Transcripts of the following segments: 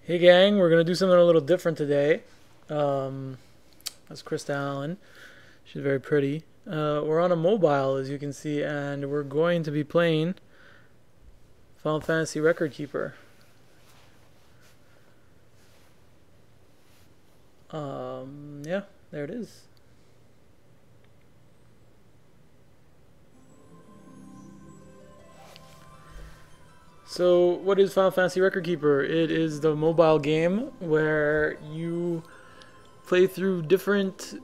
Hey gang, we're gonna do something a little different today. That's Krista Allen. She's very pretty. We're on a mobile, as you can see, and we're going to be playing Final Fantasy Record Keeper. Yeah, there it is. So, what is Final Fantasy Record Keeper? It is the mobile game where you play through different.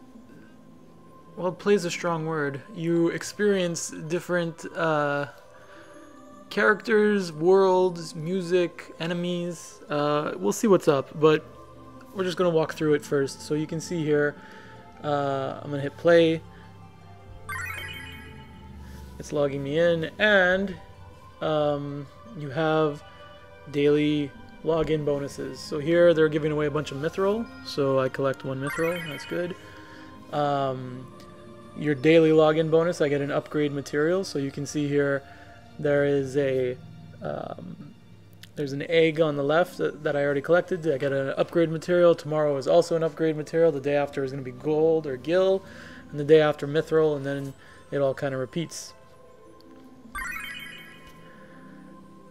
Well, play is a strong word. You experience different characters, worlds, music, enemies. We'll see what's up, but we're just gonna walk through it first. So you can see here, I'm gonna hit play. It's logging me in, and you have daily login bonuses. So here they're giving away a bunch of mithril, so I collect one mithril. That's good. Your daily login bonus, I get an upgrade material. So you can see here there is a there's an egg on the left that I already collected. I get an upgrade material. Tomorrow is also an upgrade material. The day after is going to be gold or gil, and the day after mithril, and then it all kind of repeats.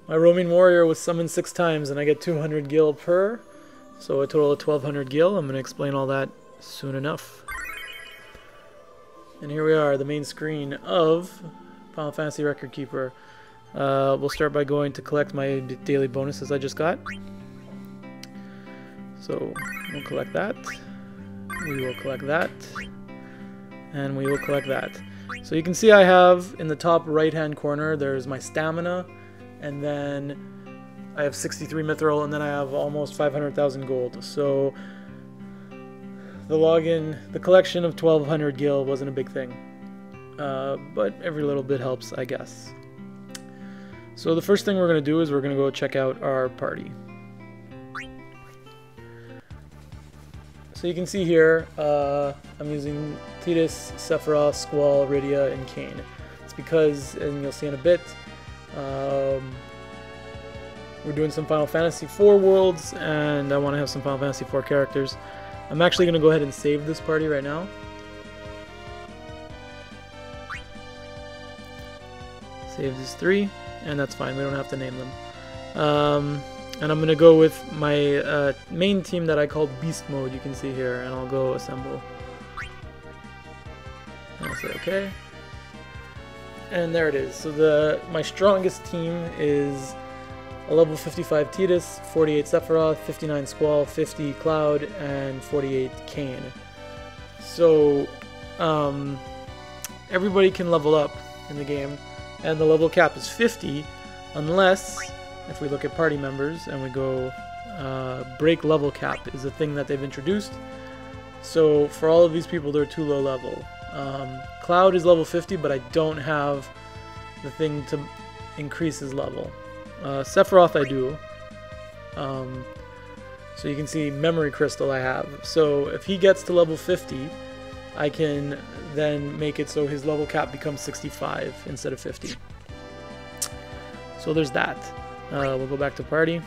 My roaming warrior was summoned 6 times, and I get 200 gil per, so a total of 1200 gil. I'm going to explain all that soon enough. And here we are, the main screen of Final Fantasy Record Keeper. We'll start by going to collect my daily bonuses I just got. So we'll collect that. We will collect that. And we will collect that. So you can see I have in the top right hand corner, there's my stamina. And then I have 63 mithril, and then I have almost 500,000 gold. So the collection of 1200 gil wasn't a big thing. But every little bit helps, I guess. So the first thing we're going to do is we're going to go check out our party. So you can see here, I'm using Tidus, Sephiroth, Squall, Rydia, and Kain. It's because, and you'll see in a bit, we're doing some Final Fantasy IV worlds, and I want to have some Final Fantasy IV characters. I'm actually going to go ahead and save this party right now. Save these 3, and that's fine. We don't have to name them. And I'm going to go with my main team that I called Beast Mode, you can see here, and I'll go assemble. And I'll say OK. And there it is. So my strongest team is a level 55 Tidus, 48 Sephiroth, 59 Squall, 50 Cloud, and 48 Kain. So everybody can level up in the game, and the level cap is 50, unless, if we look at party members and we go break level cap is a thing that they've introduced. So for all of these people, they're too low level. Cloud is level 50, but I don't have the thing to increase his level. Sephiroth I do. So you can see memory crystal I have. So if he gets to level 50, I can then make it so his level cap becomes 65 instead of 50. So there's that. We'll go back to party.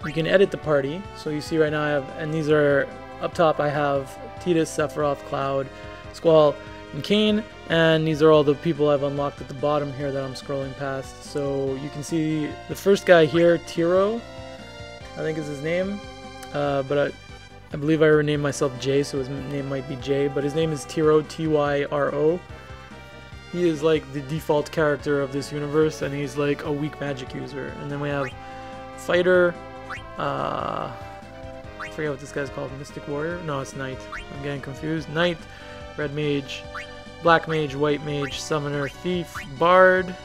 You can edit the party. So you see right now I have, and these are up top, I have Tidus, Sephiroth, Cloud, Squall, and Kain, and these are all the people I've unlocked at the bottom here that I'm scrolling past. So you can see the first guy here, Tyro, I think is his name, but I believe I renamed myself Jay, so his name might be Jay, but his name is Tyro, T-Y-R-O. He is like the default character of this universe, and he's like a weak magic user. And then we have Fighter, I forget what this guy's called, Mystic Warrior? No, it's Knight. I'm getting confused. Knight, Red Mage, Black Mage, White Mage, Summoner, Thief, Bard.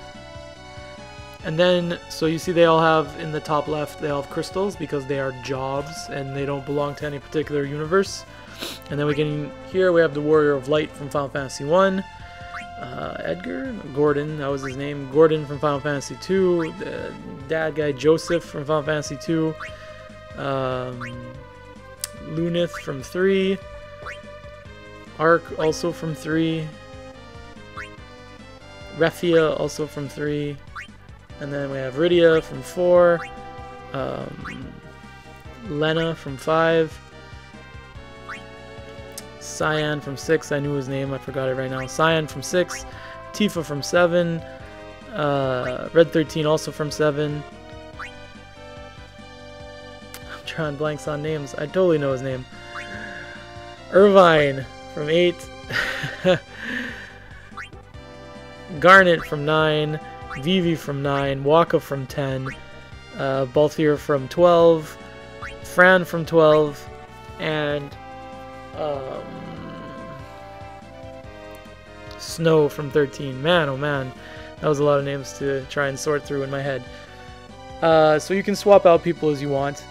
And then, so you see they all have, in the top left, they all have crystals because they are jobs and they don't belong to any particular universe. And then we can, here we have the Warrior of Light from Final Fantasy 1. Edgar? Gordon, that was his name. Gordon from Final Fantasy 2. The dad guy, Joseph from Final Fantasy 2. Lunith from 3. Ark also from 3. Refia also from 3. And then we have Rydia from 4, Lena from 5, Cyan from 6, I knew his name, I forgot it right now. Cyan from 6, Tifa from 7, Red 13 also from 7. I'm drawing blanks on names, I totally know his name. Irvine from 8, Garnet from 9, Vivi from 9, Waka from 10, Balthier from 12, Fran from 12, and Snow from 13. Man, oh man, that was a lot of names to try and sort through in my head. So you can swap out people as you want.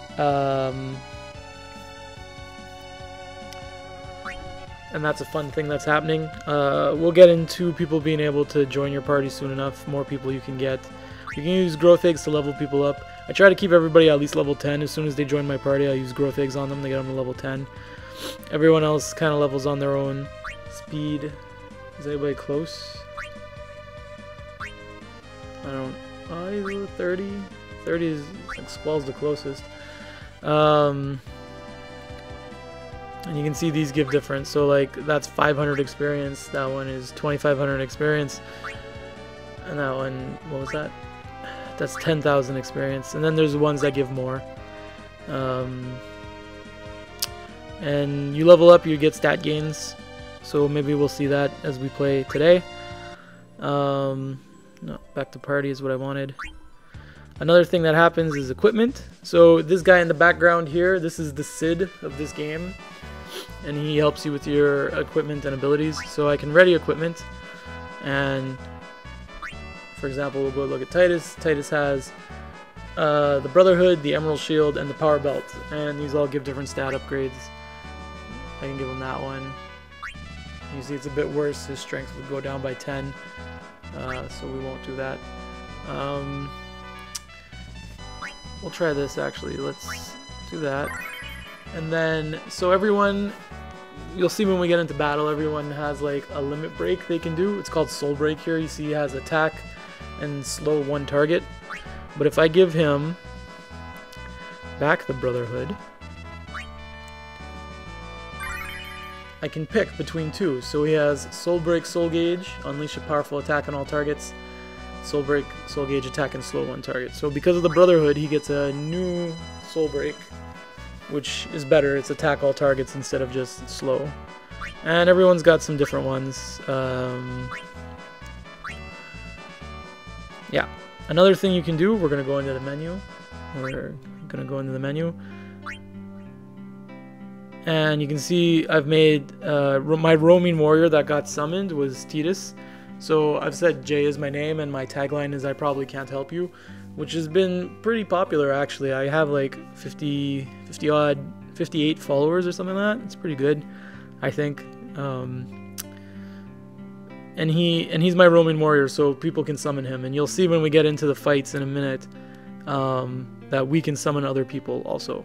And that's a fun thing that's happening. We'll get into people being able to join your party soon enough. More people you can get. You can use growth eggs to level people up. I try to keep everybody at least level 10. As soon as they join my party, I use growth eggs on them to get them to level 10. Everyone else kind of levels on their own speed. Is anybody close? I don't... Oh, he's 30. 30 is... like, Squall's the closest. And you can see these give difference. So like that's 500 experience. That one is 2,500 experience. And that one, what was that? That's 10,000 experience. And then there's the ones that give more. And you level up, you get stat gains. So maybe we'll see that as we play today. No, back to party is what I wanted. Another thing that happens is equipment. So this guy in the background here, this is the Sid of this game. And he helps you with your equipment and abilities. So I can ready equipment, and for example, we'll go look at Titus. Titus has the Brotherhood, the Emerald Shield, and the Power Belt, and these all give different stat upgrades. I can give him that one. You see it's a bit worse, his strength would go down by 10, so we won't do that. We'll try this actually, let's do that. And then, so everyone, you'll see when we get into battle, everyone has like a limit break they can do. It's called Soul Break here. You see he has attack and slow one target. But if I give him back the Brotherhood, I can pick between two. So he has Soul Break, Soul Gauge, unleash a powerful attack on all targets. Soul Break, Soul Gauge, attack and slow one target. So because of the Brotherhood, he gets a new Soul Break, which is better. It's attack all targets instead of just slow. And everyone's got some different ones. Yeah. Another thing you can do, we're going to go into the menu. We're going to go into the menu. And you can see I've made my roaming warrior that got summoned was Titus. So I've said Jay is my name, and my tagline is I probably can't help you, which has been pretty popular actually. I have like 58 followers or something like that. It's pretty good, I think. And he's my roaming warrior, so people can summon him. And you'll see when we get into the fights in a minute that we can summon other people also.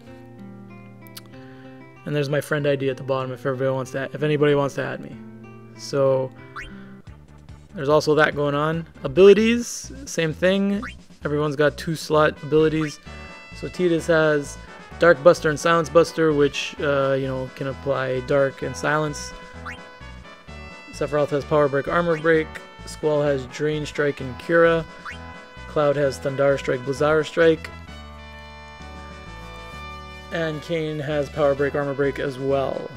And there's my friend ID at the bottom if anybody wants to add me. So there's also that going on. Abilities, same thing. Everyone's got 2 slot abilities. So Titus has Dark Buster and Silence Buster, which you know, can apply dark and silence. Sephiroth has Power Break, Armor Break. Squall has Drain Strike and Cura. Cloud has Thundara Strike, Blizzara Strike. And Kain has Power Break, Armor Break as well.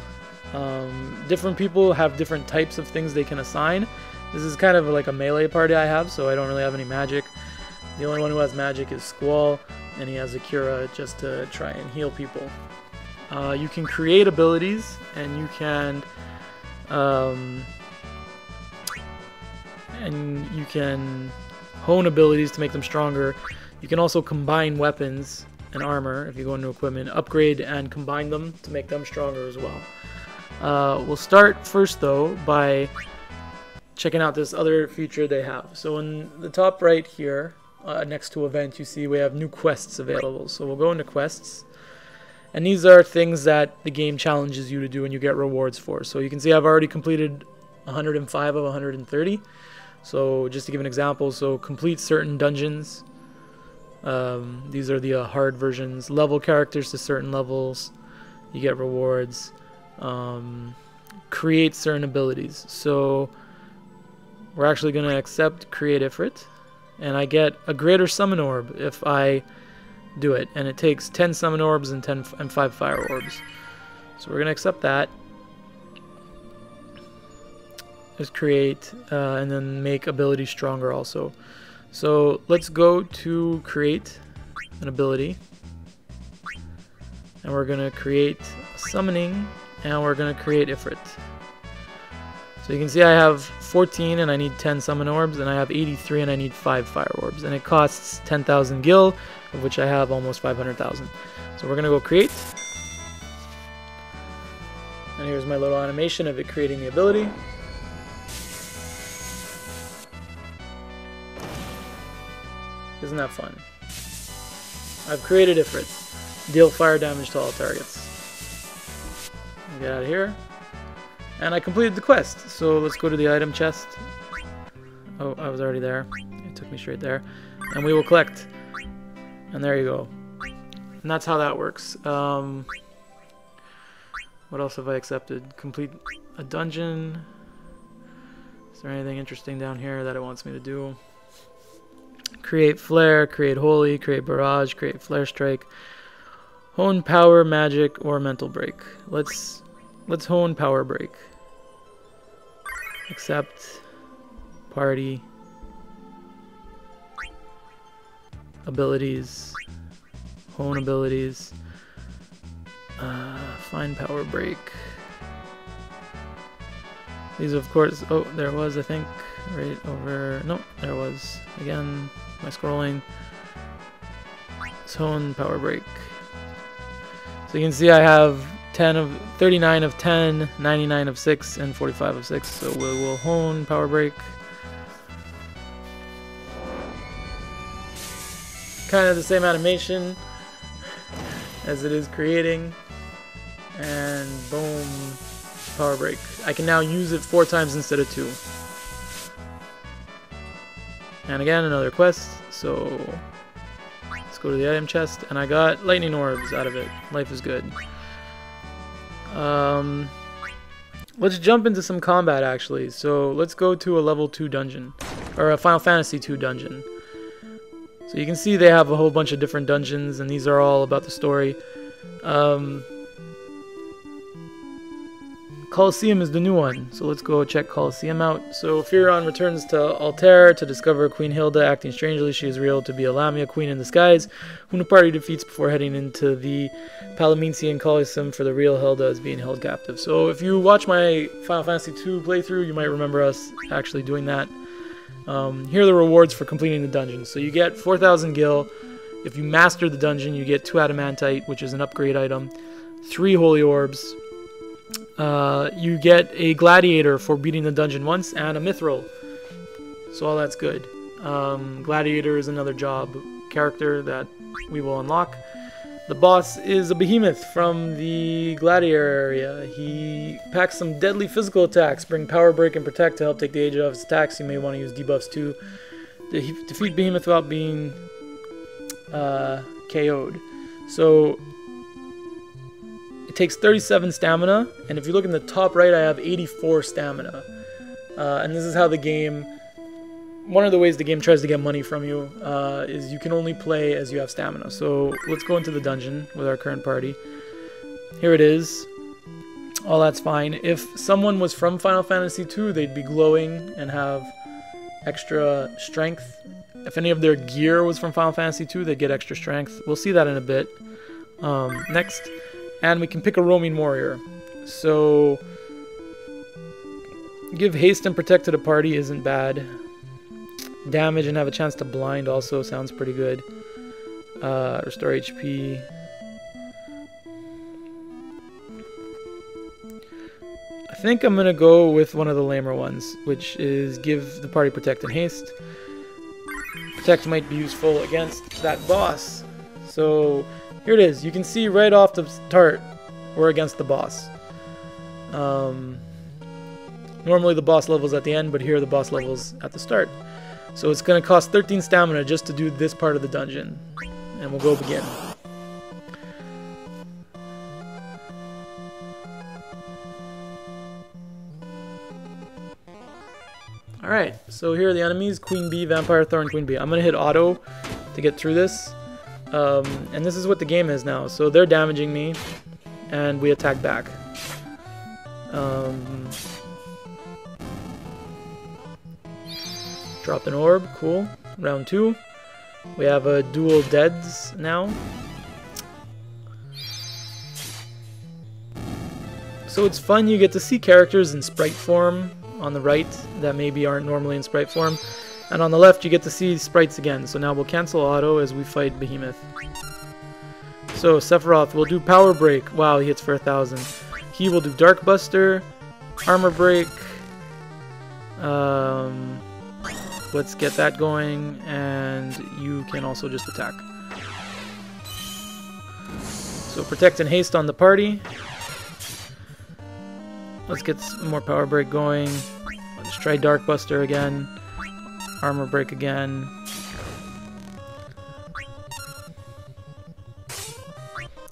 Different people have different types of things they can assign. This is kind of like a melee party I have, so I don't really have any magic. The only one who has magic is Squall, and he has a Cura just to try and heal people. You can create abilities, and you can hone abilities to make them stronger. You can also combine weapons and armor if you go into equipment, upgrade and combine them to make them stronger as well. We'll start first though by checking out this other feature they have. So in the top right here, next to event, you see we have new quests available. So we'll go into quests, and these are things that the game challenges you to do and you get rewards for. So you can see I've already completed 105 of 130. So just to give an example, so complete certain dungeons, These are the hard versions. Level characters to certain levels, you get rewards. Create certain abilities. So we're actually going to accept create Ifrit, and I get a greater summon orb if I do it, and it takes 10 summon orbs and 5 fire orbs. So we're going to accept that. Just create, and then make ability stronger also. So let's go to create an ability, and we're going to create summoning, and we're going to create Ifrit. So you can see I have 14 and I need 10 summon orbs, and I have 83 and I need 5 fire orbs, and it costs 10,000 gil, of which I have almost 500,000. So we're going to go create, and here's my little animation of it creating the ability. Isn't that fun? I've created Ifrit. Deal fire damage to all targets. Get out of here. And I completed the quest. So let's go to the item chest. Oh, I was already there. It took me straight there. And we will collect. And there you go. And that's how that works. What else have I accepted? Complete a dungeon. Is there anything interesting down here that it wants me to do? Create flare, create holy, create barrage, create flare strike, hone power, magic, or mental break. Let's hone power break. Accept party abilities, hone abilities, find power break. These of course, oh there was, I think right over, no there was again my scrolling. Hone power break. So you can see I have 39 of 10, 99 of 6, and 45 of 6. So we will hone power break. Kind of the same animation as it is creating, and boom, power break. I can now use it 4 times instead of 2. And again, another quest. So let's go to the item chest, and I got lightning orbs out of it. Life is good. Let's jump into some combat actually. So let's go to a level 2 dungeon, or a Final Fantasy 2 dungeon. So you can see they have a whole bunch of different dungeons, and these are all about the story. Colosseum is the new one, so let's go check Colosseum out. So Furion returns to Altair to discover Queen Hilda acting strangely. She is real to be a Lamia, queen in disguise, whom the party defeats before heading into the Palamentian Colosseum, for the real Hilda is being held captive. So if you watch my Final Fantasy 2 playthrough, you might remember us actually doing that. Here are the rewards for completing the dungeon. So you get 4,000 gil. If you master the dungeon, you get 2 adamantite, which is an upgrade item, 3 holy orbs. You get a gladiator for beating the dungeon once, and a mithril. So all that's good. Gladiator is another job character that we will unlock. The boss is a behemoth from the gladiator area. He packs some deadly physical attacks, bring power break and protect to help take the edge off his attacks. You may want to use debuffs too. Defeat behemoth without being KO'd. So it takes 37 stamina, and if you look in the top right, I have 84 stamina. And this is how the game, one of the ways the game tries to get money from you, is you can only play as you have stamina. So let's go into the dungeon with our current party. Here it is. All that's fine. If someone was from Final Fantasy 2, they'd be glowing and have extra strength. If any of their gear was from Final Fantasy 2, they'd get extra strength. We'll see that in a bit. Next. And we can pick a roaming warrior. So give haste and protect to the party isn't bad. Damage and have a chance to blind also sounds pretty good. Restore HP. I think I'm gonna go with one of the lamer ones, which is give the party protect and haste. Protect might be useful against that boss. So here it is. You can see right off the start we're against the boss. Normally the boss level's at the end, but here the boss level's at the start. So it's going to cost 13 stamina just to do this part of the dungeon. And we'll go begin. Alright, so here are the enemies. Queen Bee, Vampire Thorn, Queen Bee. I'm going to hit auto to get through this. And this is what the game is now. So they're damaging me, and we attack back. Drop an orb, cool. Round 2. We have a dual deads now. So it's fun, you get to see characters in sprite form on the right that maybe aren't normally in sprite form. And on the left you get to see sprites again. So now we'll cancel auto as we fight Behemoth. So Sephiroth will do Power Break. Wow, he hits for 1,000. He will do Dark Buster, Armor Break. Let's get that going, and you can also just attack. So Protect and Haste on the party. Let's get some more Power Break going. Let's try Dark Buster again. Armor Break again.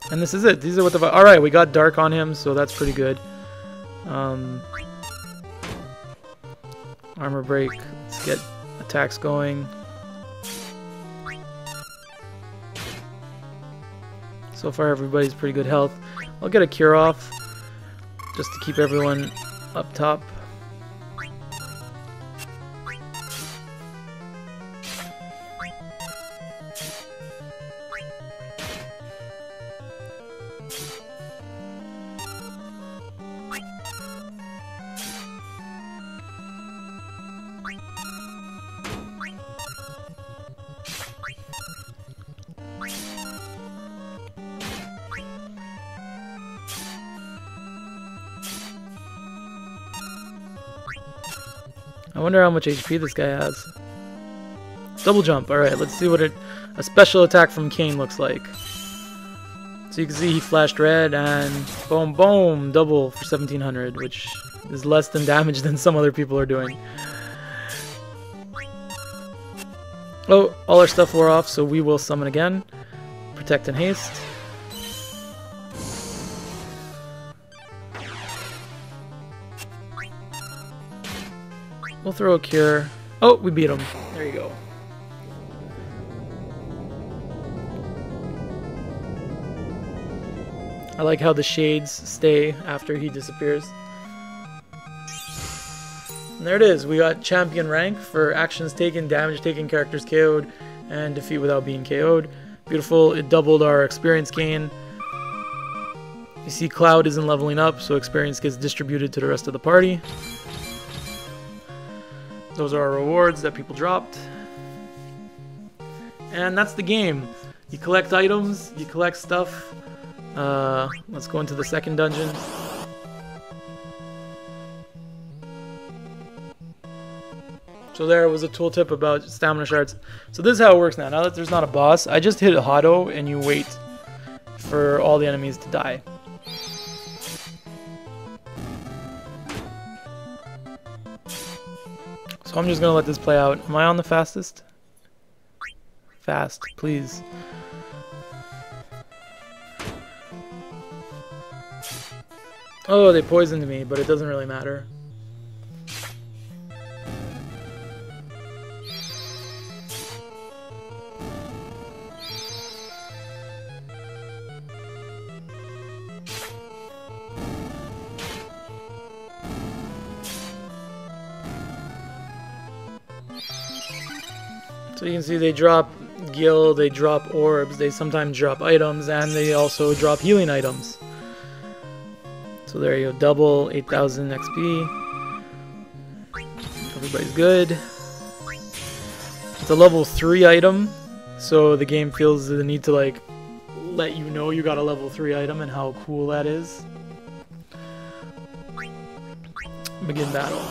And this is it. These are what the... Alright, we got Dark on him, so that's pretty good. Armor Break. Let's get attacks going. So far everybody's pretty good health. I'll get a cure off just to keep everyone up top. I wonder how much HP this guy has. Double jump. Alright, let's see what a special attack from Kain looks like. So you can see he flashed red and boom, boom, double for 1700, which is less than damage than some other people are doing. Oh, all our stuff wore off, so we will summon again. Protect and Haste. We'll throw a cure. Oh, we beat him. There you go. I like how the shades stay after he disappears. And there it is. We got champion rank for actions taken, damage taken, characters KO'd, and defeat without being KO'd. Beautiful. It doubled our experience gain. You see Cloud isn't leveling up, so experience gets distributed to the rest of the party. Those are our rewards that people dropped. And that's the game. You collect items, you collect stuff. Let's go into the second dungeon. So there was a tooltip about stamina shards. So this is how it works now. Now that there's not a boss, I just hit auto and you wait for all the enemies to die. So I'm just gonna let this play out. Am I on the fastest? Fast, please. Oh, they poisoned me, but it doesn't really matter. So you can see they drop gil, they drop orbs, they sometimes drop items, and they also drop healing items. So there you go, double 8,000 XP. Everybody's good. It's a level 3 item, so the game feels the need to like let you know you got a level 3 item and how cool that is. Begin battle.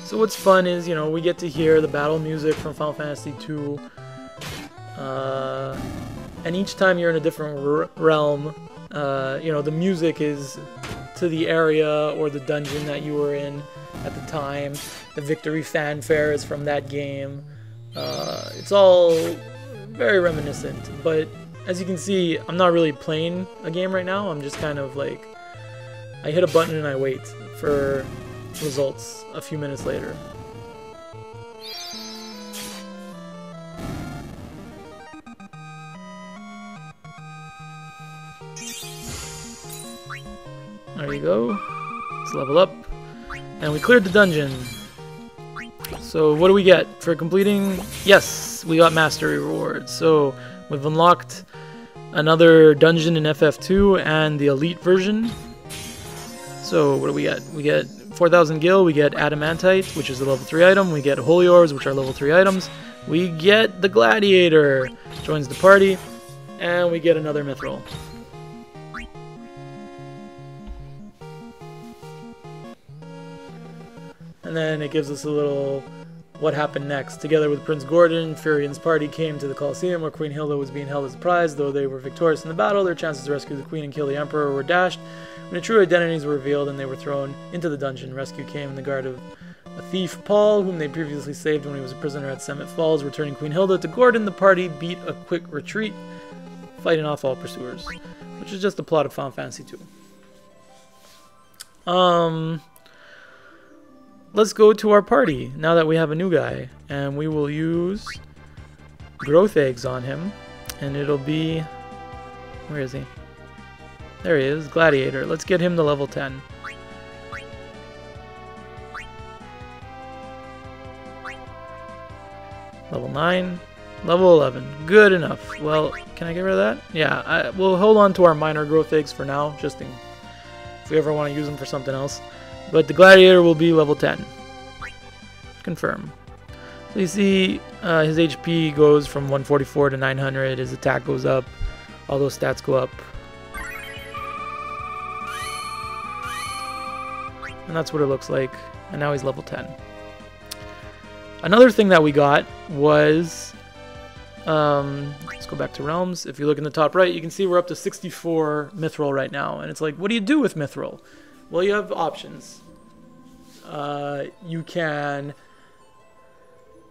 So what's fun is, you know, we get to hear the battle music from Final Fantasy II. and each time you're in a different realm, you know, the music is to the area or the dungeon that you were in at the time. The victory fanfare is from that game. It's all very reminiscent, but as you can see, I'm not really playing a game right now. I'm just kind of like, I hit a button and I wait for results a few minutes later. There you go. Let's level up. And we cleared the dungeon. So what do we get for completing? Yes, we got mastery rewards. So we've unlocked another dungeon in FF2 and the elite version. So what do we get? We get 4,000 gil, we get adamantite, which is a level 3 item, we get holy ores, which are level 3 items, we get the gladiator, joins the party, and we get another mithril. And then it gives us a little what happened next. Together with Prince Gordon, Furion's party came to the Colosseum where Queen Hilda was being held as a prize. Though they were victorious in the battle, their chances to rescue the queen and kill the emperor were dashed. When the true identities were revealed and they were thrown into the dungeon, rescue came in the guard of a thief, Paul, whom they previously saved when he was a prisoner at Summit Falls. Returning Queen Hilda to Gordon, the party beat a quick retreat, fighting off all pursuers, which is just the plot of Final Fantasy II. Let's go to our party now that we have a new guy, and we will use growth eggs on him, and it'll be, where is he? There he is, Gladiator. Let's get him to level 10. Level 9, level 11, good enough. Well, can I get rid of that? Yeah, we'll hold on to our minor growth eggs for now, just in if we ever want to use them for something else. But the Gladiator will be level 10. Confirm. So you see his HP goes from 144 to 900, his attack goes up, all those stats go up. And that's what it looks like. And now he's level 10. Another thing that we got was, let's go back to realms. If you look in the top right, you can see we're up to 64 mithril right now. And it's like, what do you do with mithril? Well, you have options. You can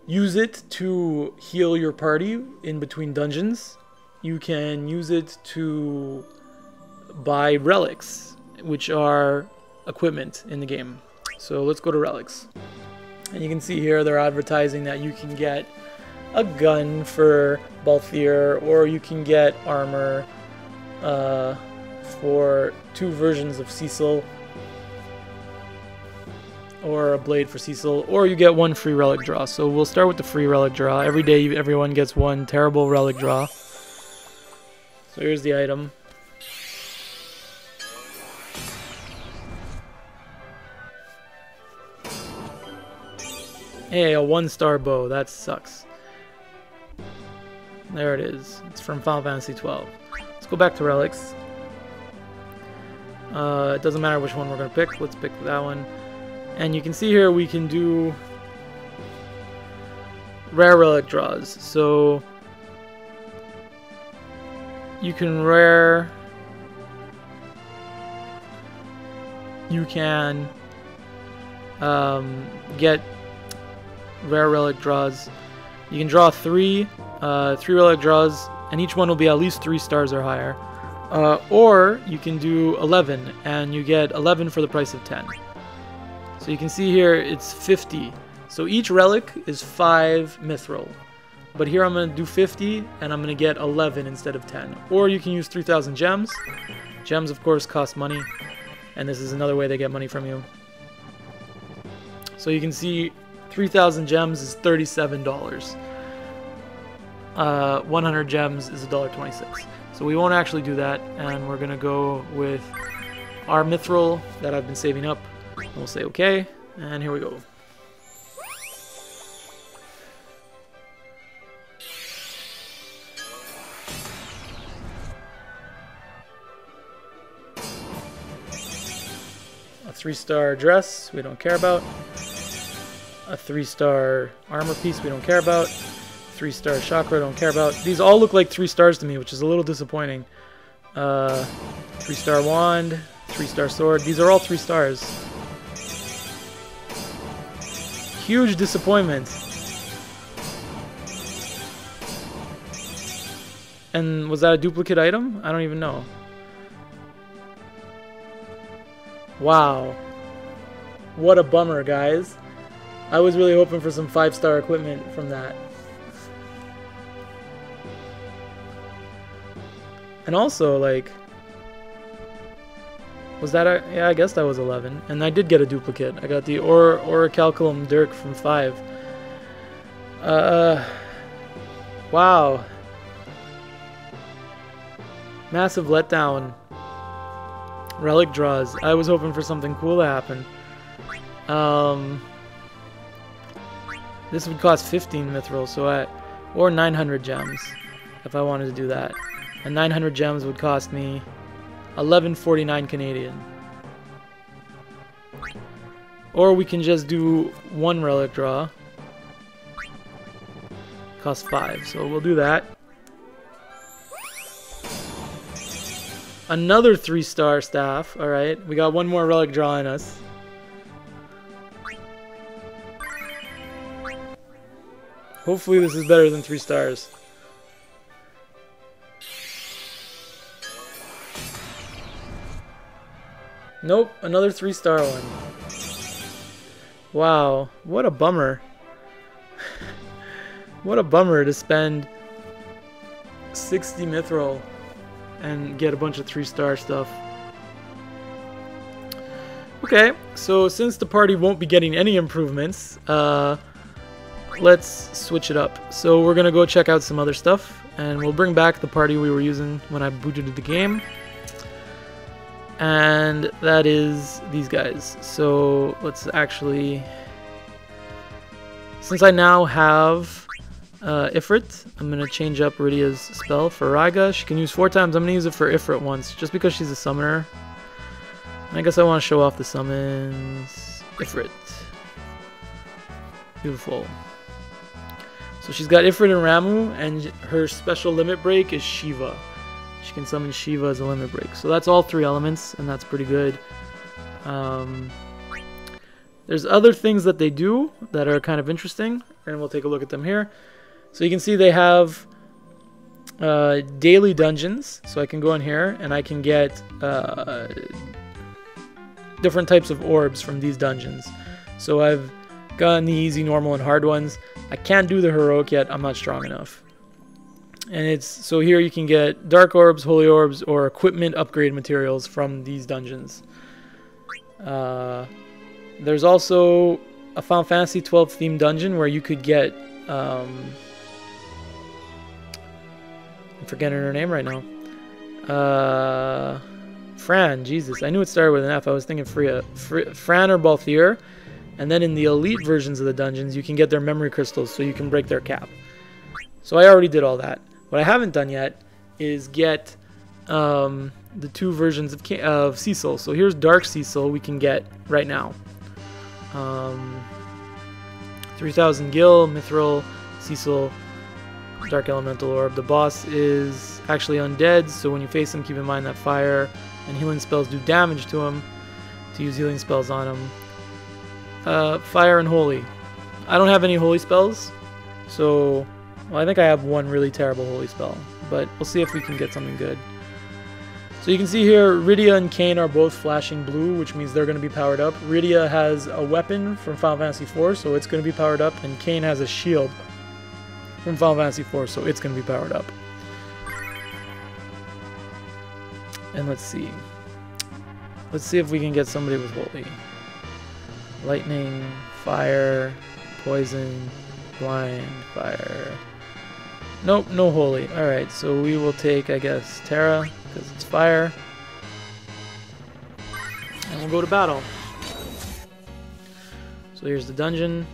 use it to heal your party in between dungeons. You can use it to buy relics, which are equipment in the game. So let's go to relics. And you can see here they're advertising that you can get a gun for Balthier, or you can get armor for 2 versions of Cecil, or a blade for Cecil, or you get 1 free relic draw. So we'll start with the free relic draw. Every day everyone gets 1 terrible relic draw. So here's the item. Hey, a 1-star bow. That sucks. There it is. It's from Final Fantasy XII. Let's go back to relics. It doesn't matter which one we're going to pick. Let's pick that one. And you can see here we can do rare relic draws. So you can rare, you can get rare relic draws. You can draw 3 relic draws, and each one will be at least 3 stars or higher. Or you can do 11, and you get 11 for the price of 10. So you can see here it's 50. So each relic is 5 mithril. But here I'm going to do 50, and I'm going to get 11 instead of 10. Or you can use 3,000 gems. Gems, of course, cost money. And this is another way they get money from you. So you can see 3,000 gems is $37. 100 gems is $1.26. So we won't actually do that, and we're going to go with our mithril that I've been saving up. We'll say okay, and here we go. A 3-star dress, we don't care about. A 3-star armor piece, we don't care about. 3-star chakra, don't care about. These all look like 3 stars to me, which is a little disappointing. 3-star wand, 3-star sword. These are all 3 stars. Huge disappointment. And was that a duplicate item? I don't even know. Wow. What a bummer, guys. I was really hoping for some 5-star equipment from that. And also, like, was that a, yeah, I guess that was 11. And I did get a duplicate. I got the Orichalcum Dirk from 5. Wow. Massive letdown. Relic draws. I was hoping for something cool to happen. This would cost 15 mithril, so or 900 gems if I wanted to do that. And 900 gems would cost me 1149 Canadian. Or we can just do 1 relic draw. Costs 5, so we'll do that. Another 3-star staff. Alright, we got 1 more relic draw in us. Hopefully this is better than 3 stars. Nope, another 3-star one. Wow, what a bummer. What a bummer to spend 60 mithril and get a bunch of 3-star stuff. Okay, so since the party won't be getting any improvements, let's switch it up. So we're gonna go check out some other stuff, and we'll bring back the party we were using when I booted the game. And that is these guys. So let's actually, since I now have Ifrit, I'm going to change up Rydia's spell for Raiga. She can use 4 times. I'm going to use it for Ifrit once, just because she's a summoner. And I guess I want to show off the summons. Ifrit. Beautiful. So she's got Ifrit and Ramu, and her special limit break is Shiva. She can summon Shiva as a limit break. So that's all 3 elements, and that's pretty good. There's other things that they do that are kind of interesting, and we'll take a look at them here. So you can see they have daily dungeons. So I can go in here, and I can get different types of orbs from these dungeons. So I've gotten the easy, normal, and hard ones. I can't do the heroic yet. I'm not strong enough. And it's so here you can get dark orbs, holy orbs, or equipment upgrade materials from these dungeons. There's also a Final Fantasy 12 themed dungeon where you could get I'm forgetting her name right now. Fran, Jesus, I knew it started with an F. I was thinking Freya. Fran or Balthier. And then in the elite versions of the dungeons, you can get their memory crystals so you can break their cap. So I already did all that. What I haven't done yet is get the 2 versions of Cecil. So here's Dark Cecil we can get right now. 3000 Gil, Mithril, Cecil, Dark Elemental Orb. The boss is actually undead, so when you face him, keep in mind that fire and healing spells do damage to him. To use healing spells on him. Fire and Holy. I don't have any Holy spells, so... Well, I think I have 1 really terrible holy spell, but we'll see if we can get something good. So you can see here, Rydia and Kain are both flashing blue, which means they're going to be powered up. Rydia has a weapon from Final Fantasy IV, so it's going to be powered up, and Kain has a shield from Final Fantasy IV, so it's going to be powered up. And let's see. Let's see if we can get somebody with holy. Lightning, fire, poison, blind, fire... Nope, no holy. Alright, so we will take, I guess, Terra, because it's fire. And we'll go to battle. So here's the dungeon.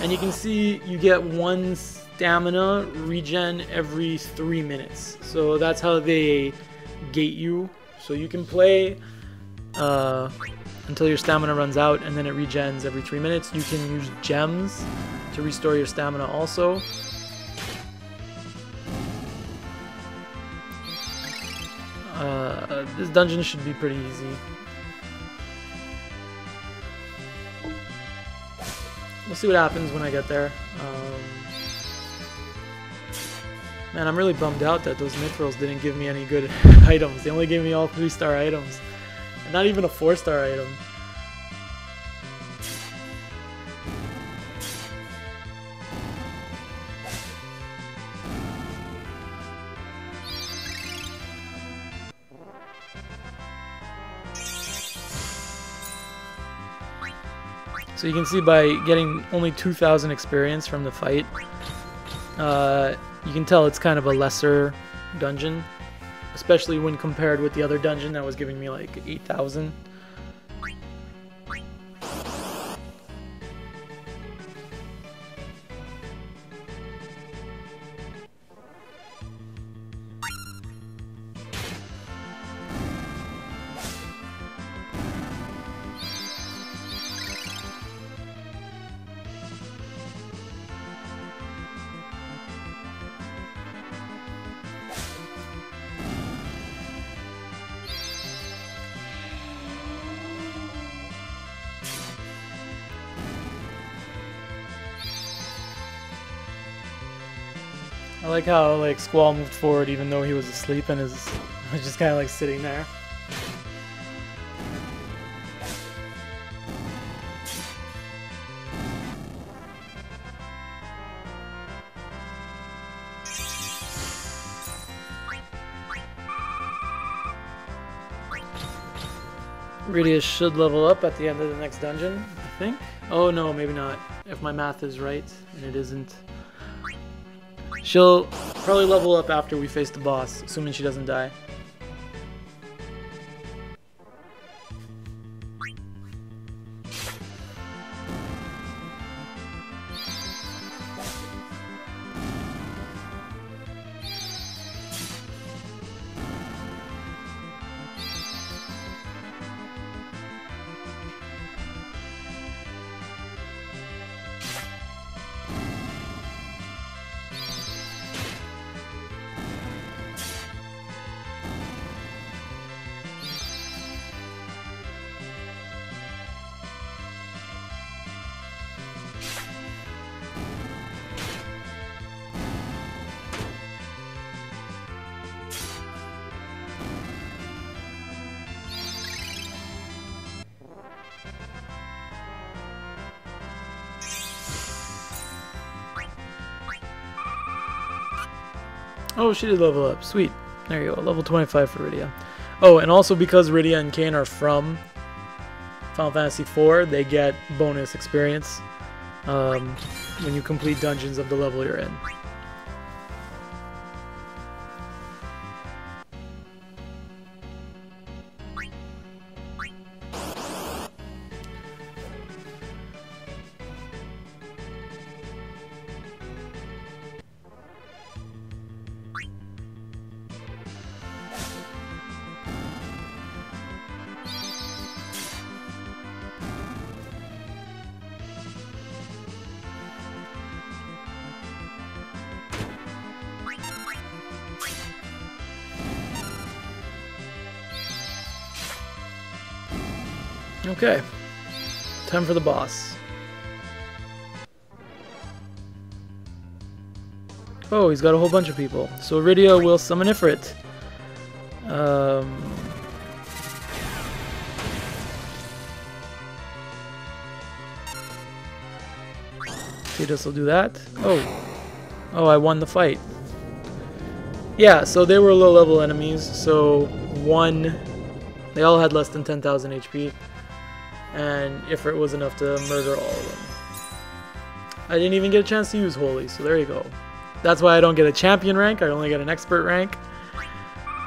And you can see you get 1 stamina regen every 3 minutes. So that's how they gate you. So you can play as until your stamina runs out, and then it regens every 3 minutes. You can use gems to restore your stamina also. This dungeon should be pretty easy. We'll see what happens when I get there. Man, I'm really bummed out that those mithrils didn't give me any good items. They only gave me all 3-star items. And not even a 4-star item. So you can see by getting only 2,000 experience from the fight, you can tell it's kind of a lesser dungeon, especially when compared with the other dungeon that was giving me like 8,000. I like how like Squall moved forward even though he was asleep and was just kind of like sitting there. Rydia should level up at the end of the next dungeon, I think. Oh no, maybe not. If my math is right, and it isn't. She'll probably level up after we face the boss, assuming she doesn't die. Oh, she did level up. Sweet. There you go. Level 25 for Rydia. Oh, and also because Rydia and Kain are from Final Fantasy IV, they get bonus experience when you complete dungeons of the level you're in. Okay, time for the boss. Oh, he's got a whole bunch of people. So Rydia will summon Ifrit. Tidus will do that. Oh, I won the fight. Yeah, so they were low-level enemies. So they all had less than 10,000 HP. And Ifrit was enough to murder all of them. I didn't even get a chance to use Holy, so there you go. That's why I don't get a champion rank, I only get an expert rank.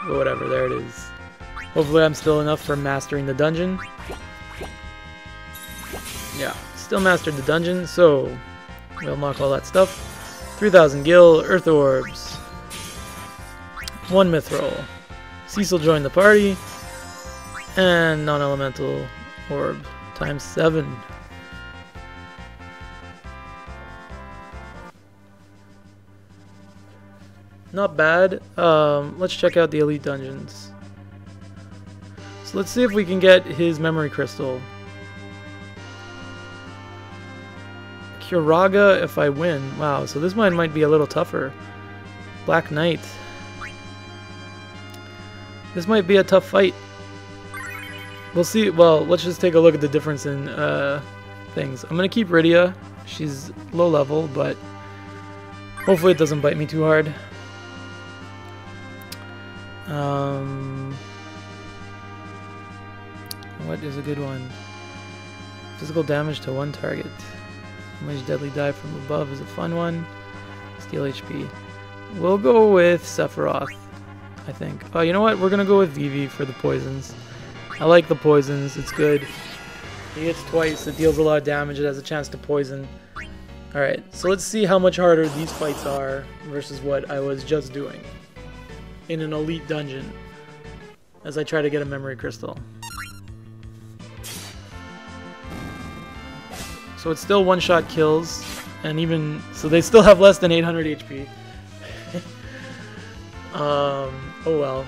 But whatever, there it is. Hopefully I'm still enough for mastering the dungeon. Yeah, still mastered the dungeon, so we'll unlock all that stuff. 3,000 gil, earth orbs. 1 mithril. Cecil joined the party. And non-elemental orb times 7. Not bad. Let's check out the elite dungeons. So let's see if we can get his memory crystal. Kuraga if I win. Wow, so this one might be a little tougher. Black Knight. This might be a tough fight. We'll see. Well, let's just take a look at the difference in things. I'm going to keep Rydia. She's low level, but hopefully it doesn't bite me too hard. What is a good one? Physical damage to one target. Much deadly dive from above is a fun one. Steal HP. We'll go with Sephiroth, I think. Oh, you know what? We're gonna go with Vivi for the poisons. I like the poisons. It's good. He hits twice. It deals a lot of damage. It has a chance to poison. Alright, so let's see how much harder these fights are versus what I was just doing in an elite dungeon as I try to get a memory crystal. So it's still one-shot kills, and even so they still have less than 800 HP. Oh well.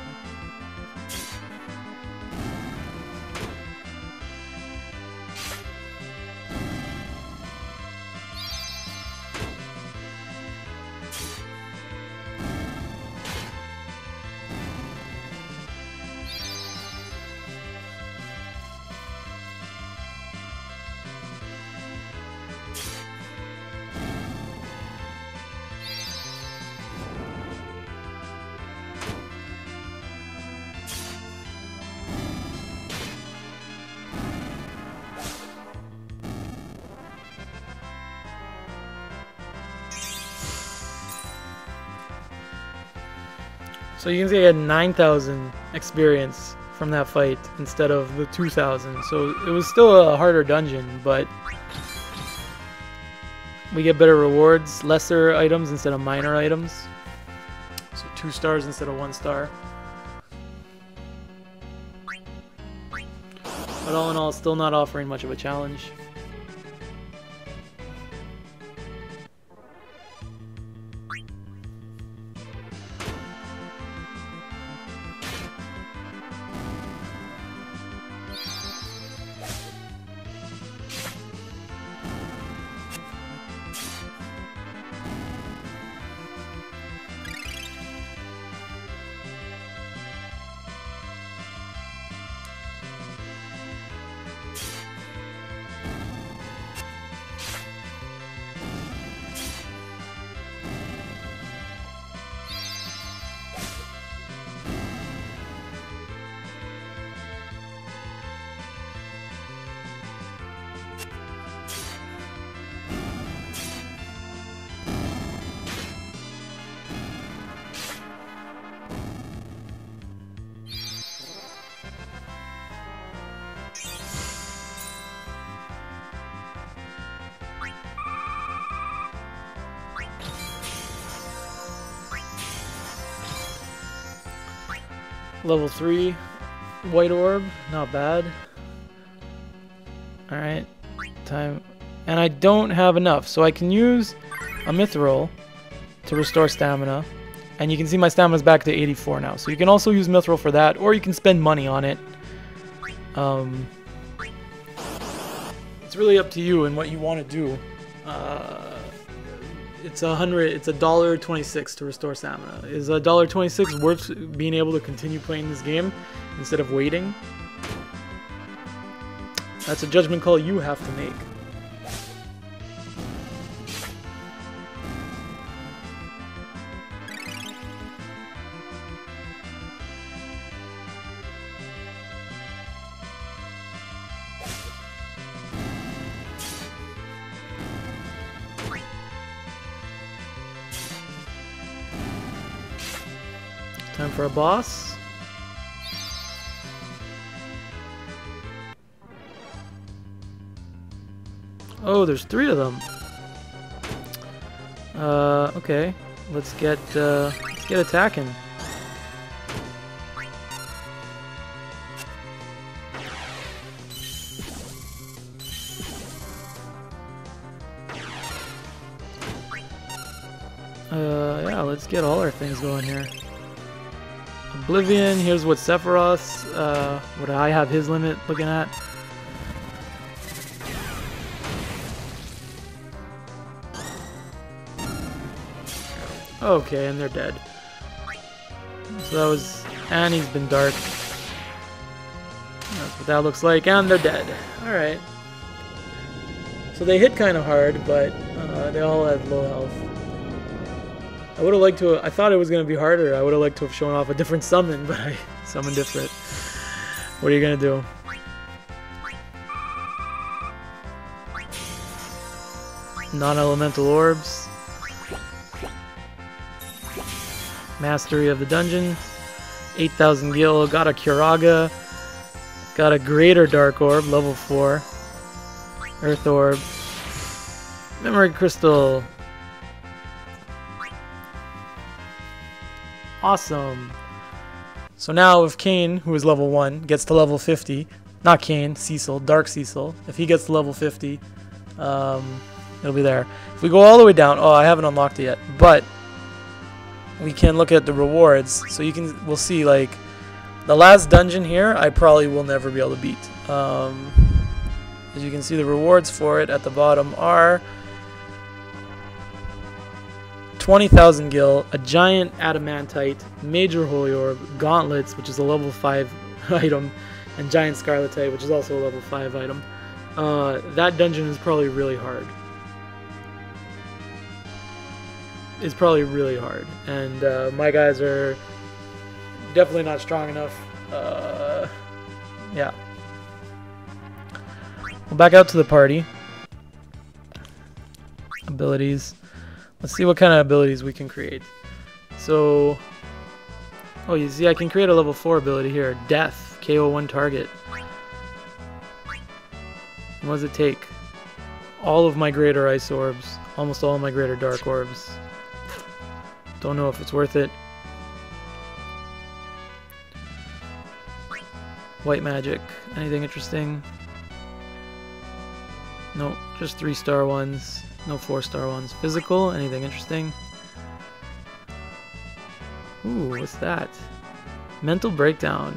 So you can see I had 9,000 experience from that fight instead of the 2,000. So it was still a harder dungeon, but we get better rewards, lesser items instead of minor items. So 2 stars instead of 1 star. But all in all, still not offering much of a challenge. Level 3 white orb, not bad. Alright, time. And I don't have enough, so I can use a mithril to restore stamina. And you can see my stamina's back to 84 now. So you can also use mithril for that, or you can spend money on it. It's really up to you and what you want to do. It's $1.26 to restore stamina. Is $1.26 worth being able to continue playing this game instead of waiting? That's a judgment call you have to make. Time for a boss. Oh, there's 3 of them. Okay. Let's get attacking. let's get all our things going here. Oblivion, here's what Sephiroth's, what I have his limit looking at. Okay, and they're dead. So that was Annie's been dark. That's what that looks like, and they're dead. Alright. So they hit kind of hard, but they all had low health. I would have liked to. I thought it was going to be harder. I would have liked to have shown off a different summon, but I summoned different. What are you going to do? Non-elemental orbs. Mastery of the dungeon. 8,000 gil. Got a Curaga. Got a greater dark orb, level 4. Earth orb. Memory crystal. Awesome. So now if Kane, who is level 1, gets to level 50, not Kane, Cecil, Dark Cecil, if he gets to level 50, it'll be there. If we go all the way down, oh, I haven't unlocked it yet, but we can look at the rewards. So we'll see, like, the last dungeon here, I probably will never be able to beat. As you can see, the rewards for it at the bottom are 20,000 gil, a giant adamantite, major holy orb, gauntlets, which is a level 5 item, and giant scarletite, which is also a level 5 item. That dungeon is probably really hard. It's probably really hard, and my guys are definitely not strong enough. Yeah. We'll back out to the party. Abilities. Let's see what kind of abilities we can create. So, oh, you see I can create a level 4 ability here. Death. KO one target. What does it take? All of my greater ice orbs. Almost all of my greater dark orbs. Don't know if it's worth it. White magic. Anything interesting? No, just 3-star ones. No 4-star ones. Physical, anything interesting? Ooh, what's that? Mental breakdown.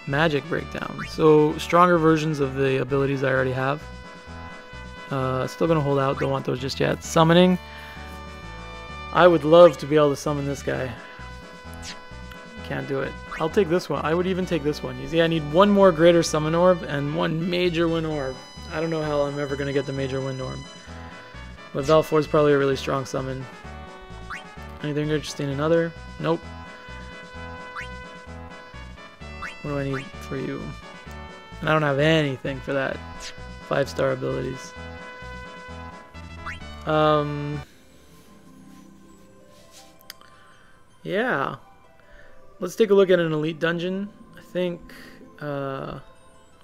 Magic breakdown. So, stronger versions of the abilities I already have. Still gonna hold out, don't want those just yet. Summoning. I would love to be able to summon this guy. Can't do it. I'll take this one. I would even take this one. You see, I need one more greater summon orb and one major wind orb. I don't know how I'm ever going to get the major wind orb. But Valfor is probably a really strong summon. Anything interesting? Another? Nope. What do I need for you? And I don't have anything for that. 5-star abilities. Yeah. Let's take a look at an elite dungeon. I think over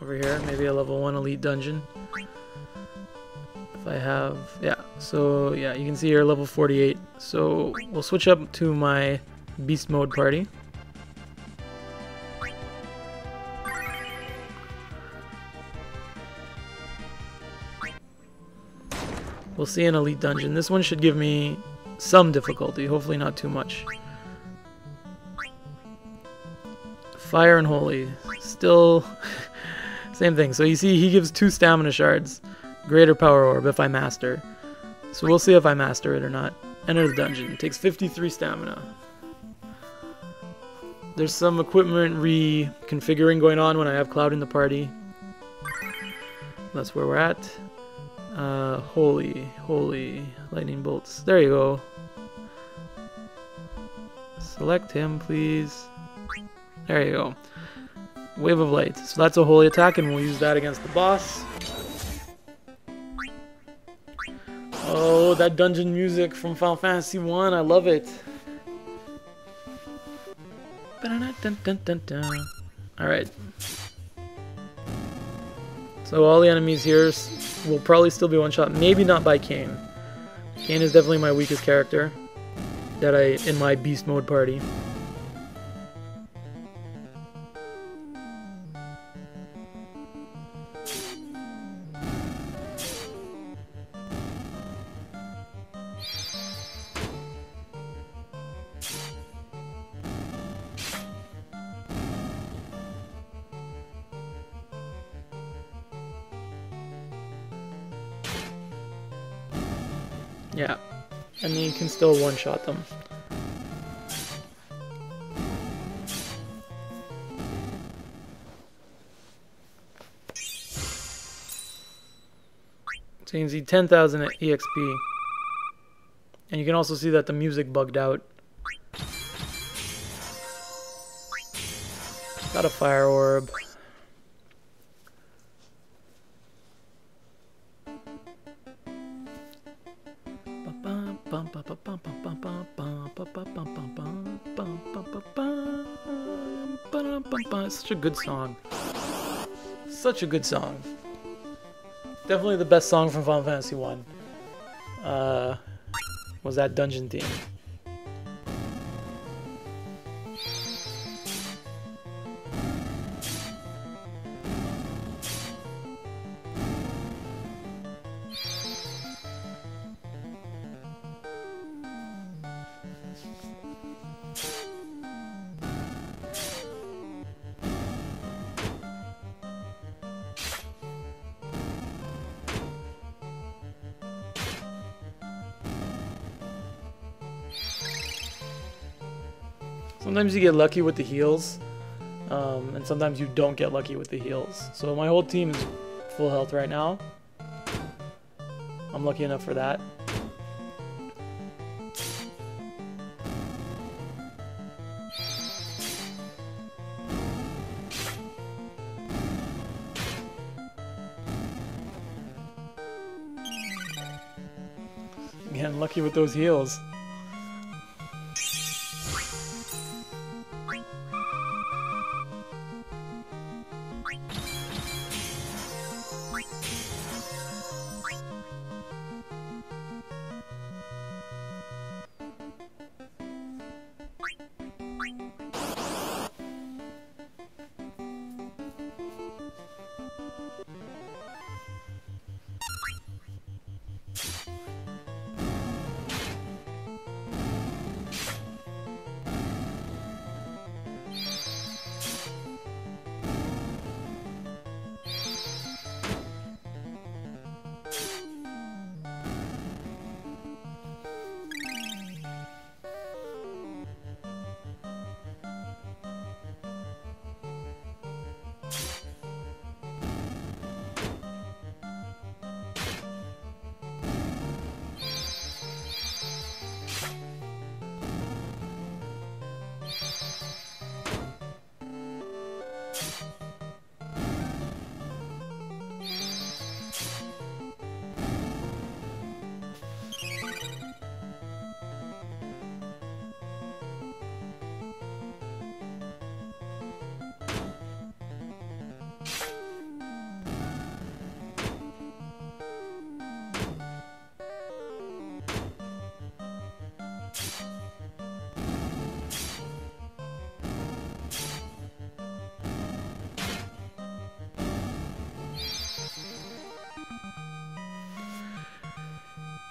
here, maybe a level 1 elite dungeon. If I have, yeah. So yeah, you can see here level 48. So we'll switch up to my beast mode party. We'll see an elite dungeon. This one should give me some difficulty, hopefully not too much. Fire and Holy. Still same thing. So you see he gives 2 stamina shards. Greater power orb if I master. So we'll see if I master it or not. Enter the dungeon. It takes 53 stamina. There's some equipment reconfiguring going on when I have Cloud in the party. That's where we're at. Holy lightning bolts. There you go. Select him, please. There you go. Wave of Light. So that's a holy attack, and we'll use that against the boss. Oh, that dungeon music from Final Fantasy 1. I love it. Alright. So all the enemies here will probably still be one-shot. Maybe not by Kane. Kane is definitely my weakest character that in my beast mode party. Yeah, and you can still one-shot them. So you can see 10,000 EXP. And you can also see that the music bugged out. Got a fire orb. Such a good song. Such a good song. Definitely the best song from Final Fantasy 1. Was that dungeon theme. Sometimes you get lucky with the heals, and sometimes you don't get lucky with the heals. So my whole team is full health right now. I'm lucky enough for that. Again, lucky with those heals.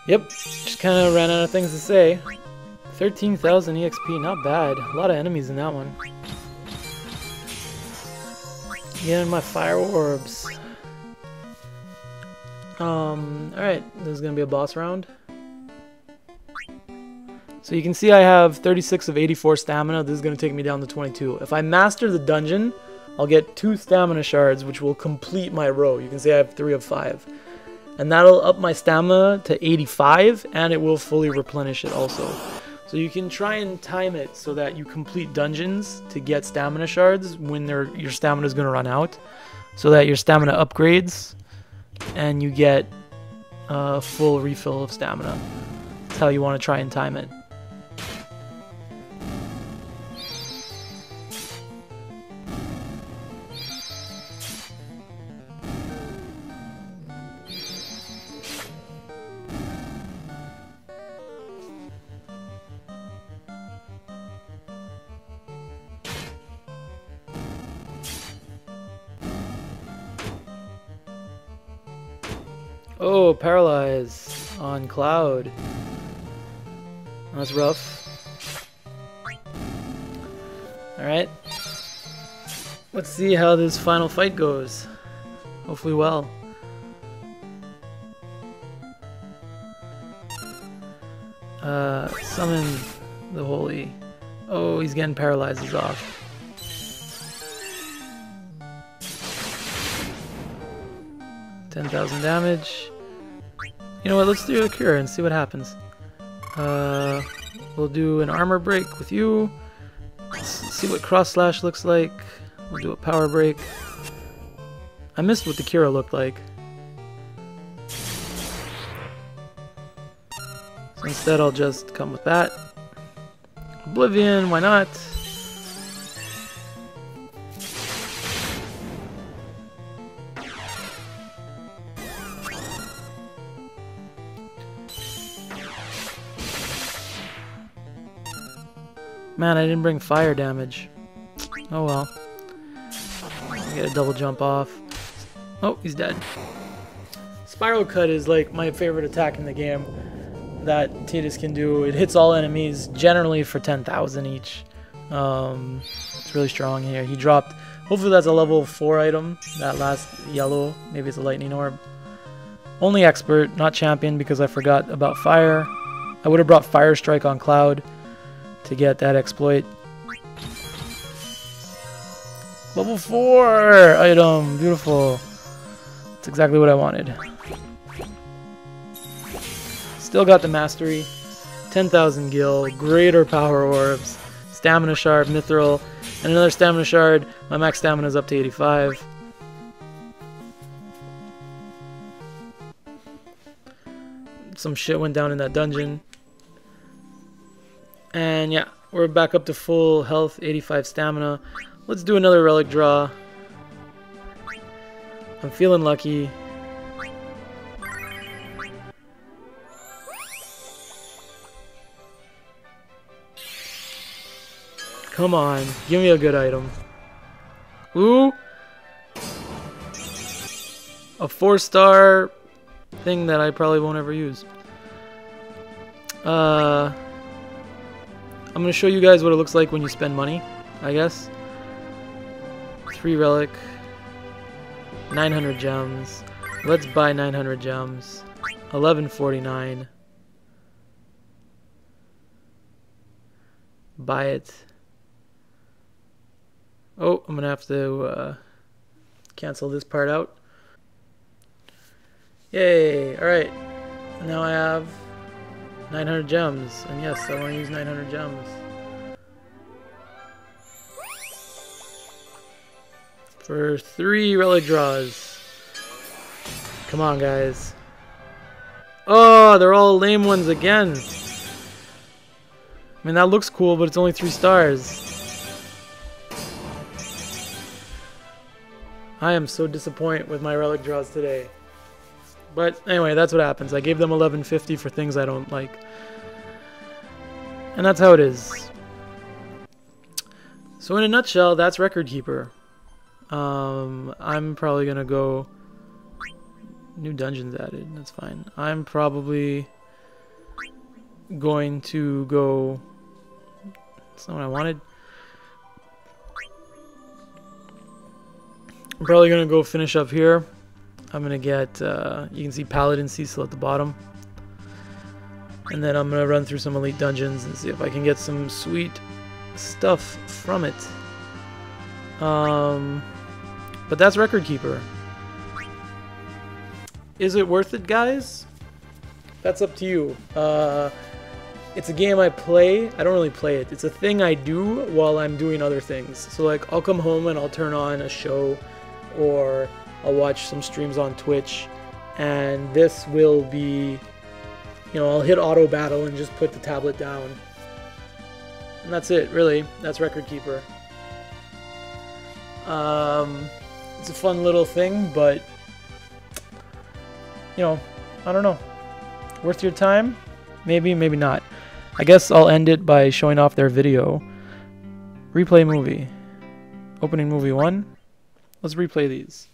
Yep, just kind of ran out of things to say. 13,000 EXP, not bad. A lot of enemies in that one. Getting my fire orbs. Alright, this is gonna be a boss round. So you can see I have 36 of 84 stamina. This is gonna take me down to 22. If I master the dungeon, I'll get 2 stamina shards, which will complete my row. You can see I have 3 of 5. And that'll up my stamina to 85, and it will fully replenish it also. So you can try and time it so that you complete dungeons to get stamina shards when your stamina is going to run out, so that your stamina upgrades and you get a full refill of stamina. That's how you want to try and time it. Oh, paralyze on Cloud. That's rough. Alright. Let's see how this final fight goes. Hopefully well. Summon the holy. Oh, he's getting paralyzed. He's off. $10,000 damage. You know what? Let's do a cure and see what happens. We'll do an armor break with you. Let's see what cross slash looks like. We'll do a power break. I missed what the cure looked like. So instead I'll just come with that. Oblivion, why not? Man, I didn't bring fire damage. Oh well. I get a double jump off. Oh, he's dead. Spiral Cut is like my favorite attack in the game that Tidus can do. It hits all enemies generally for 10,000 each. It's really strong here. He dropped, hopefully that's a level 4 item, that last yellow, maybe it's a lightning orb. Only expert, not champion because I forgot about fire. I would have brought Fire Strike on Cloud to get that exploit. Level 4 item, beautiful. That's exactly what I wanted. Still got the mastery. 10,000 gil, greater power orbs, stamina shard, mithril, and another stamina shard. My max stamina is up to 85. Some shit went down in that dungeon. And yeah, we're back up to full health, 85 stamina. Let's do another relic draw. I'm feeling lucky. Come on, give me a good item. Ooh! A 4-star thing that I probably won't ever use. I'm gonna show you guys what it looks like when you spend money, I guess. 3 relic. 900 gems. Let's buy 900 gems. 1149. Buy it. Oh, I'm gonna have to cancel this part out. Yay! Alright. Now I have 900 gems. And yes, I want to use 900 gems. For 3 relic draws. Come on, guys. Oh, they're all lame ones again. I mean, that looks cool, but it's only 3 stars. I am so disappointed with my relic draws today. But anyway, that's what happens. I gave them 1150 for things I don't like. And that's how it is. So in a nutshell, that's Record Keeper. I'm probably gonna go... New dungeons added, that's fine. I'm probably going to go... That's not what I wanted. I'm probably gonna go finish up here. I'm gonna get, you can see Paladin Cecil at the bottom. And then I'm gonna run through some elite dungeons and see if I can get some sweet stuff from it. But that's Record Keeper. Is it worth it, guys? That's up to you. It's a game I play. I don't really play it. It's a thing I do while I'm doing other things. So like, I'll come home and I'll turn on a show, or I'll watch some streams on Twitch, and this will be, you know, I'll hit auto battle and just put the tablet down. And that's it, really. That's Record Keeper. It's a fun little thing, but, you know, I don't know. Worth your time? Maybe, maybe not. I guess I'll end it by showing off their video. Replay movie. Opening movie 1. Let's replay these.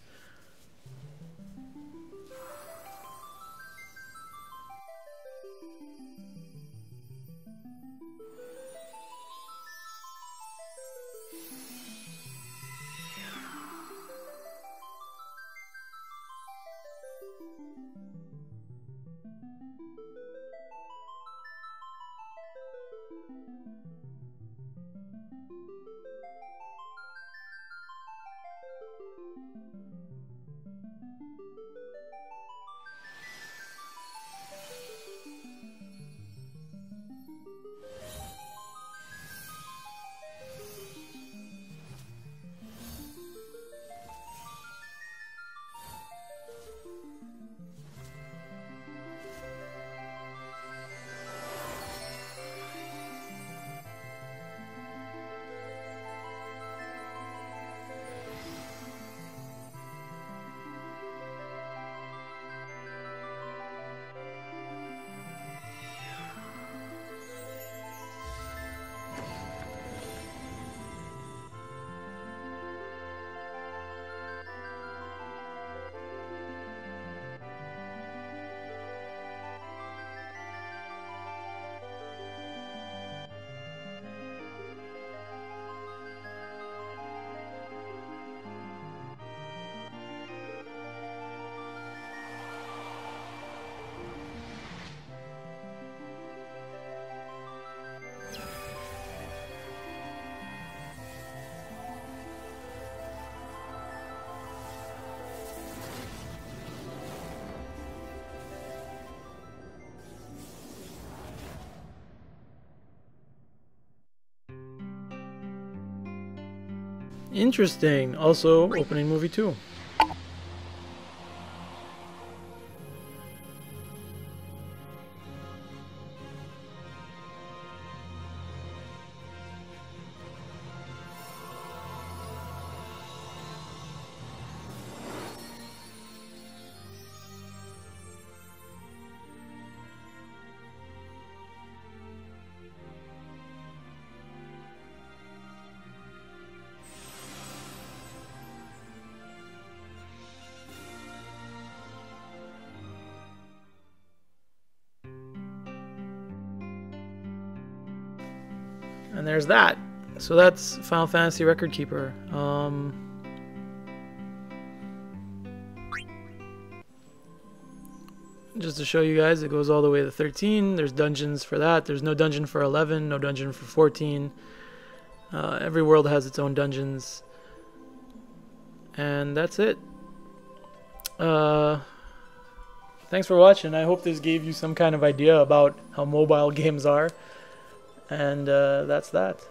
Interesting. Also, opening movie 2. And there's that. So that's Final Fantasy Record Keeper. Just to show you guys, it goes all the way to 13. There's dungeons for that. There's no dungeon for 11, no dungeon for 14. Every world has its own dungeons. And that's it. Thanks for watching. I hope this gave you some kind of idea about how mobile games are. And that's that.